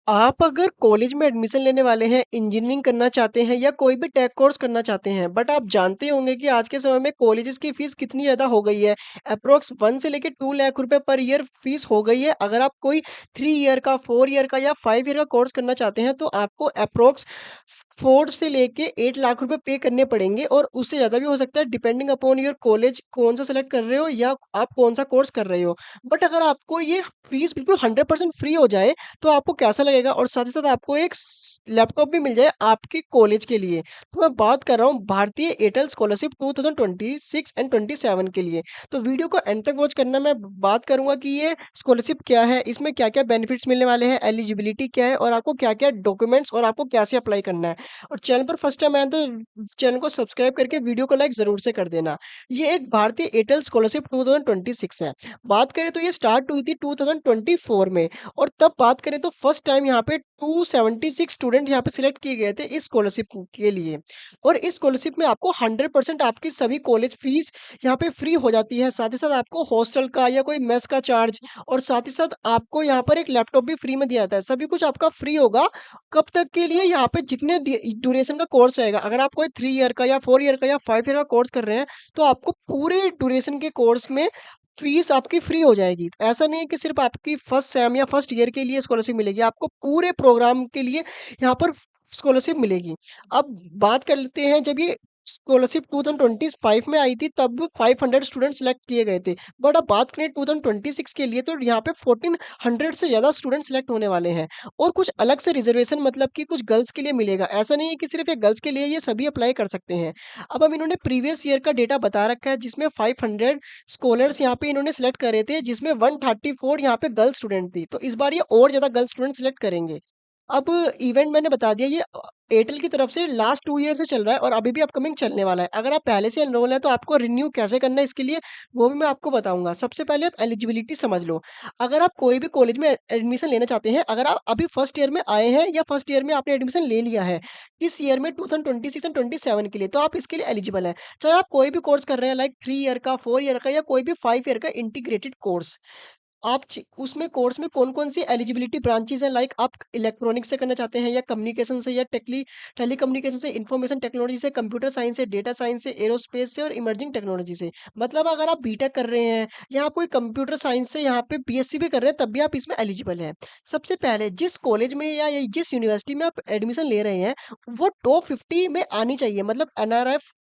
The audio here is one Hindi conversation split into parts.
आप अगर कॉलेज में एडमिशन लेने वाले हैं, इंजीनियरिंग करना चाहते हैं या कोई भी टेक कोर्स करना चाहते हैं, बट आप जानते होंगे कि आज के समय में कॉलेजेस की फीस कितनी ज़्यादा हो गई है। अप्रॉक्स 1 से लेके 2 लाख रुपए पर ईयर फीस हो गई है। अगर आप कोई 3 ईयर का, 4 ईयर का या 5 ईयर का कोर्स करना चाहते हैं, तो आपको अप्रॉक्स 4 से लेके 8 लाख रुपए पे करने पड़ेंगे और उससे ज़्यादा भी हो सकता है डिपेंडिंग अपॉन योर कॉलेज कौन-सा सेलेक्ट कर रहे हो या आप कौन-सा कोर्स कर रहे हो। बट अगर आपको ये फीस बिल्कुल 100% फ्री हो जाए तो आपको कैसा लगेगा और साथ ही साथ आपको एक लैपटॉप भी मिल जाए आपके कॉलेज के लिए। तो मैं बात कर रहा हूँ भारतीय एयरटेल स्कॉलरशिप 2026 एंड 27 के लिए। तो वीडियो को एंड तक वॉच करना। मैं बात करूंगा कि ये स्कॉलरशिप क्या है, इसमें क्या क्या बेनिफिट्स मिलने वाले हैं, एलिजिबिलिटी क्या है और आपको क्या क्या डॉक्यूमेंट्स और आपको कैसे अप्लाई करना है। और चैनल पर फर्स्ट टाइम आए तो चैनल को सब्सक्राइब करके वीडियो को लाइक जरूर से कर देना। ये एक भारतीय एयरटेल स्कॉलरशिप 2026 है। बात करें तो ये स्टार्ट हुई थी 2024 में और तब बात करें तो फर्स्ट टाइम यहाँ पे 276 स्टूडेंट यहाँ पे सिलेक्ट किए गए थे इस स्कॉलरशिप के लिए। और इस स्कॉलरशिप में आपको 100% आपकी सभी कॉलेज फीस यहाँ पे फ्री हो जाती है। साथ ही साथ आपको हॉस्टल का या कोई मेस का चार्ज और साथ ही साथ आपको यहाँ पर एक लैपटॉप भी फ्री में दिया जाता है। सभी कुछ आपका फ्री होगा। कब तक के लिए? यहाँ पे जितने ड्यूरेशन का कोर्स रहेगा। अगर आप कोई 3 ईयर का या 4 ईयर का या 5 ईयर का कोर्स कर रहे हैं तो आपको पूरे ड्यूरेशन के कोर्स में फीस आपकी फ्री हो जाएगी। ऐसा नहीं है कि सिर्फ़ आपकी फर्स्ट सेम या फर्स्ट ईयर के लिए स्कॉलरशिप मिलेगी, आपको पूरे प्रोग्राम के लिए यहाँ पर स्कॉलरशिप मिलेगी। अब बात कर लेते हैं जब ये स्कॉलरशिप 2025 में आई थी तब 500 स्टूडेंट सिलेक्ट किए गए थे। बट अब बात करें 2026 के लिए तो यहाँ पे 1400 से ज़्यादा स्टूडेंट सिलेक्ट होने वाले हैं। और कुछ अलग से रिजर्वेशन मतलब कि कुछ गर्ल्स के लिए मिलेगा। ऐसा नहीं है कि सिर्फ़ ये गर्ल्स के लिए, ये सभी अप्लाई कर सकते हैं। अब इन्होंने प्रीवियस ईयर का डेटा बता रखा है जिसमें 500 स्कॉलर्स यहाँ पे इन्होंने सेलेक्ट करे थे जिसमें 134 यहाँ पे गर्ल स्टूडेंट थी। तो इस बार ये और ज़्यादा गर्ल स्टूडेंट सेलेक्ट करेंगे। अब इवेंट मैंने बता दिया ये एयरटेल की तरफ से लास्ट 2 ईयर से चल रहा है और अभी भी अपकमिंग चलने वाला है। अगर आप पहले से एनरोल हैं तो आपको रिन्यू कैसे करना है इसके लिए वो भी मैं आपको बताऊँगा। सबसे पहले आप एलिजिबिलिटी समझ लो। अगर आप कोई भी कॉलेज में एडमिशन लेना चाहते हैं, अगर आप अभी फर्स्ट ईयर में आए हैं या फर्स्ट ईयर में आपने एडमिशन ले लिया है, इस ईयर में 2026 एंड 27 के लिए, तो आप इसके लिए एलिजिबल हैं। चाहे आप कोई भी कोर्स कर रहे हैं लाइक 3 ईयर का, 4 ईयर का या कोई भी 5 ईयर का इंटीग्रेटेड कोर्स। आप उसमें कोर्स में कौन कौन सी एलिजिबिलिटी ब्रांचेस हैं, लाइक आप इलेक्ट्रॉनिक्स से करना चाहते हैं या कम्युनिकेशन से या टेली कम्युनिकेशन से, इंफॉर्मेशन टेक्नोलॉजी से, कंप्यूटर साइंस से, डेटा साइंस से, एरोस्पेस से और इमर्जिंग टेक्नोलॉजी से। मतलब अगर आप बीटेक कर रहे हैं या आप कोई कंप्यूटर साइंस से यहाँ पे बीएससी भी कर रहे हैं तब भी आप इसमें एलिजिबल हैं। सबसे पहले जिस कॉलेज में या जिस यूनिवर्सिटी में आप एडमिशन ले रहे हैं वो टॉप 50 में आनी चाहिए। मतलब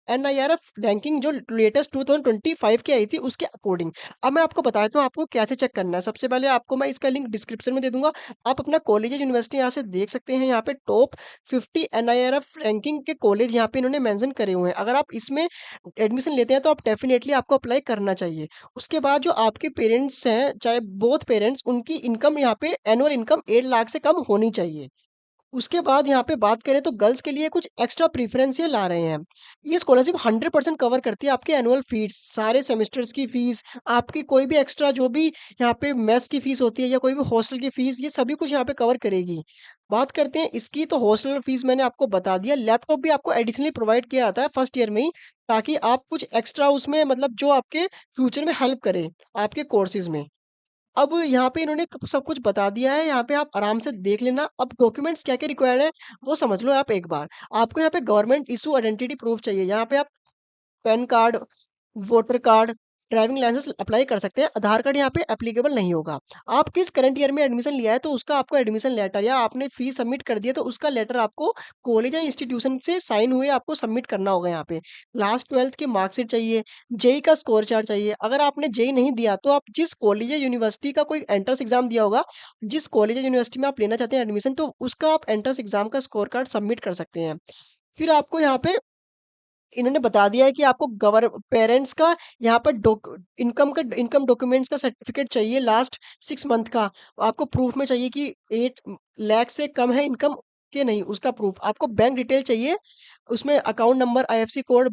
एनआईआरएफ रैंकिंग जो लेटेस्ट 2025 की आई थी उसके अकॉर्डिंग। अब मैं आपको बताता हूँ आपको कैसे चेक करना है। सबसे पहले आपको मैं इसका लिंक डिस्क्रिप्शन में दे दूँगा। आप अपना कॉलेज या यूनिवर्सिटी यहाँ से देख सकते हैं। यहाँ पे टॉप 50 एनआईआरएफ रैंकिंग के कॉलेज यहाँ पे इन्होंने मेंशन करे हुए हैं। अगर आप इसमें एडमिशन लेते हैं तो आप डेफिनिटली आपको अप्लाई करना चाहिए। उसके बाद जो आपके पेरेंट्स हैं, चाहे बोथ पेरेंट्स, उनकी इनकम यहाँ पे एनुअल इनकम 8 लाख से कम होनी चाहिए। उसके बाद यहाँ पे बात करें तो गर्ल्स के लिए कुछ एक्स्ट्रा प्रेफ़रेंस ये ला रहे हैं। ये स्कॉलरशिप 100% कवर करती है आपके एनुअल फीस, सारे सेमेस्टर्स की फीस, आपकी कोई भी एक्स्ट्रा जो भी यहाँ पे मेस की फीस होती है या कोई भी हॉस्टल की फीस, ये सभी कुछ यहाँ पे कवर करेगी। बात करते हैं इसकी तो हॉस्टल फीस मैंने आपको बता दिया, लैपटॉप भी आपको एडिशनली प्रोवाइड किया जाता है फर्स्ट ईयर में ही, ताकि आप कुछ एक्स्ट्रा उसमें मतलब जो आपके फ्यूचर में हेल्प करे, आपके कोर्सेज़ में। अब यहाँ पे इन्होंने क सब कुछ बता दिया है, यहाँ पे आप आराम से देख लेना। अब डॉक्यूमेंट्स क्या-क्या रिक्वायर्ड है, वो समझ लो आप एक बार। आपको यहाँ पे गवर्नमेंट इश्यू आइडेंटिटी प्रूफ चाहिए। यहाँ पे आप PAN card, voter card, driving licence apply कर सकते हैं। आधार कार्ड यहाँ पे एप्लीकेबल नहीं होगा। आप किस करंट ईयर में एडमिशन लिया है तो उसका आपको एडमिशन लेटर या आपने फीस सबमिट कर दी है तो उसका लेटर आपको कॉलेज या इंस्टीट्यूशन से साइन हुए आपको सबमिट करना होगा यहाँ पे। क्लास 12th की मार्कशीट चाहिए, जेईई का स्कोर चार्ट चाहिए। अगर आपने जेईई नहीं दिया तो आप जिस कॉलेज या यूनिवर्सिटी का कोई एंट्रेंस एग्ज़ाम दिया होगा, जिस कॉलेज या यूनिवर्सिटी में आप लेना चाहते हैं एडमिशन, तो उसका आप एंट्रेंस एग्ज़ाम का स्कोर कार्ड सबमिट कर सकते हैं। फिर आपको यहाँ पे इन्होंने बता दिया है कि आपको गवर पेरेंट्स का यहाँ पर इनकम डॉक्यूमेंट्स का सर्टिफिकेट चाहिए लास्ट 6 मंथ का। आपको प्रूफ में चाहिए कि 8 लाख से कम है इनकम कि नहीं, उसका प्रूफ। आपको बैंक डिटेल चाहिए उसमें अकाउंट नंबर, आईएफएससी कोड,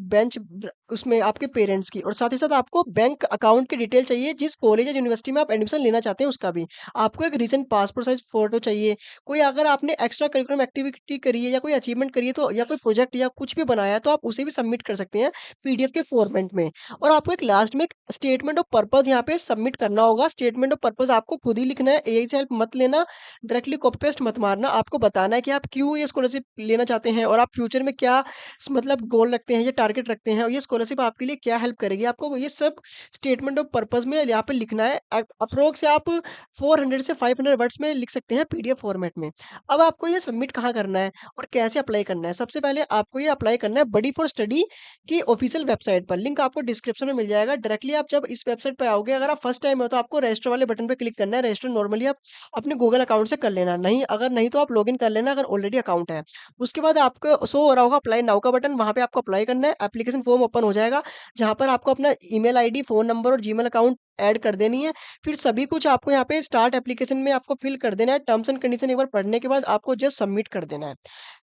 उसमें आपके पेरेंट्स की और साथ ही साथ आपको बैंक अकाउंट की डिटेल चाहिए जिस कॉलेज या यूनिवर्सिटी में आप एडमिशन लेना चाहते हैं उसका भी। आपको एक रीसेंट पासपोर्ट साइज़ फ़ोटो चाहिए। कोई अगर आपने एक्स्ट्रा करिकुलम एक्टिविटी करी है या कोई अचीवमेंट करी है तो या कोई प्रोजेक्ट या कुछ भी बनाया है तो आप उसे भी सबमिट कर सकते हैं पीडीएफ के फॉर्मेट में। और आपको एक लास्ट में एक स्टेटमेंट ऑफ पर्पज़ यहाँ पे सबमिट करना होगा। स्टेटमेंट ऑफ पर्पज़ आपको खुद ही लिखना है, एआई से हेल्प मत लेना, डायरेक्टली कॉपी पेस्ट मत मारना। आपको बताना है कि आप क्यों ये स्कॉलरशिप लेना चाहते हैं और आप फ्यूचर में क्या मतलब गोल रखते हैं या टारगेट रखते हैं और ये स्कॉलरशिप आपके लिए क्या हेल्प करेगी। आपको ये सब स्टेटमेंट ऑफ पर्पज़ में यहाँ पे लिखना है। अप्रोक्स आप 400 से 500 वर्ड्स में लिख सकते हैं पीडीएफ फॉर्मेट में। अब आपको ये सबमिट कहाँ करना है और कैसे अप्लाई करना है? सबसे पहले आपको ये अप्लाई करना है बडी फॉर स्टडी की ऑफिशियल वेबसाइट पर। लिंक आपको डिस्क्रिप्शन में मिल जाएगा। डायरेक्टली आप जब इस वेबसाइट पे आओगे, अगर आप फर्स्ट टाइम हो तो आपको रजिस्टर वाले बटन पे क्लिक करना है। रजिस्टर नॉर्मली आप अपने गूगल अकाउंट से कर लेना। नहीं तो आप लॉगिन कर लेना अगर ऑलरेडी अकाउंट है। उसके बाद आपको शो हो रहा होगा अप्लाई नाउ का बटन, वहाँ पे आपको अप्लाई करना है। एप्लीकेशन फॉर्म ओपन हो जाएगा, जहाँ पर आपको अपना ईमेल आईडी, फ़ोन नंबर और जीमेल अकाउंट ऐड कर देनी है। फिर सभी कुछ आपको यहाँ पे स्टार्ट एप्लीकेशन में आपको फिल कर देना है। टर्म्स एंड कंडीशन एक बार पढ़ने के बाद आपको जस्ट सबमिट कर देना है।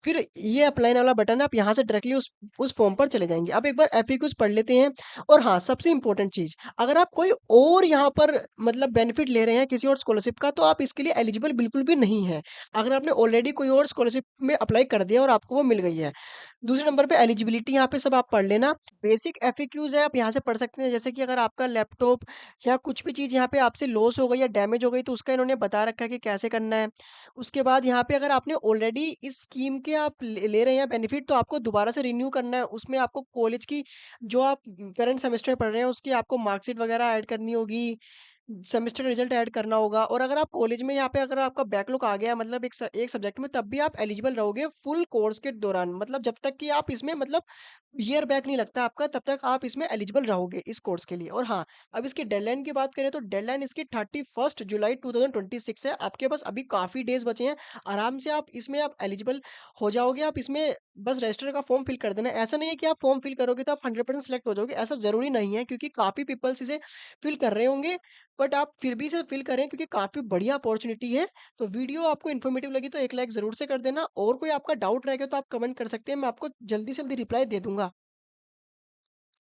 फिर ये अप्लाई वाला बटन है, आप यहाँ से डायरेक्टली उस फॉर्म पर चले जाएँगे। अब एक बार एफएक्यूज़ पढ़ लेते हैं और हाँ, सबसे इम्पोर्टेंट चीज़, अगर आप कोई और यहाँ पर मतलब बेनिफिट ले रहे हैं किसी और स्कॉलरशिप का, तो आप इसके लिए एलिजिबल बिल्कुल भी नहीं हैं। अगर आपने ऑलरेडी कोई और स्कॉलरशिप में अप्लाई कर दिया और आपको वो मिल गई है। दूसरे नंबर पे एलिजिबिलिटी यहाँ पे सब आप पढ़ लेना। बेसिक एफएक्यूज़ है, आप यहाँ से पढ़ सकते हैं। जैसे कि अगर आपका लैपटॉप या कुछ भी चीज़ यहाँ पे आपसे लॉस हो गई या डैमेज हो गई, तो उसका इन्होंने बता रखा है कि कैसे करना है। उसके बाद यहाँ पे अगर आपने ऑलरेडी इस स्कीम के आप ले ले रहे हैं बेनिफिट, तो आपको दोबारा से रिन्यू करना है। उसमें आपको कॉलेज की जो आप करंट सेमेस्टर में पढ़ रहे हैं, उसकी आपको मार्कशीट वगैरह ऐड करनी होगी। सेमेस्टर का रिजल्ट ऐड करना होगा और अगर आप कॉलेज में यहाँ पे अगर आपका बैकलॉग आ गया मतलब एक सब्जेक्ट में, तब भी आप एलिजिबल रहोगे फुल कोर्स के दौरान। मतलब जब तक कि आप इसमें मतलब ईयर बैक नहीं लगता आपका, तब तक आप इसमें एलिजिबल रहोगे इस कोर्स के लिए। और हाँ, अब इसकी डेडलाइन की बात करें तो डेडलाइन इसकी 31 जुलाई 2026 है। आपके पास अभी काफ़ी डेज़ बचे हैं। आराम से आप इसमें आप एलिजिबल हो जाओगे। आप इसमें बस रजिस्टर का फॉर्म फिल कर देना है। ऐसा नहीं है कि आप फॉर्म फिल करोगे तो आप 100% सिलेक्ट हो जाओगे, ऐसा ज़रूरी नहीं है क्योंकि काफ़ी पीपल्स इसे फिल कर रहे होंगे। बट आप फिर भी इसे फिल करें क्योंकि काफ़ी बढ़िया अपॉर्च्युनिटी है। तो वीडियो आपको इन्फॉर्मेटिव लगी तो एक लाइक ज़रूर से कर देना और कोई आपका डाउट रह गया तो आप कमेंट कर सकते हैं। मैं आपको जल्दी से जल्दी रिप्लाई दे दूँगा।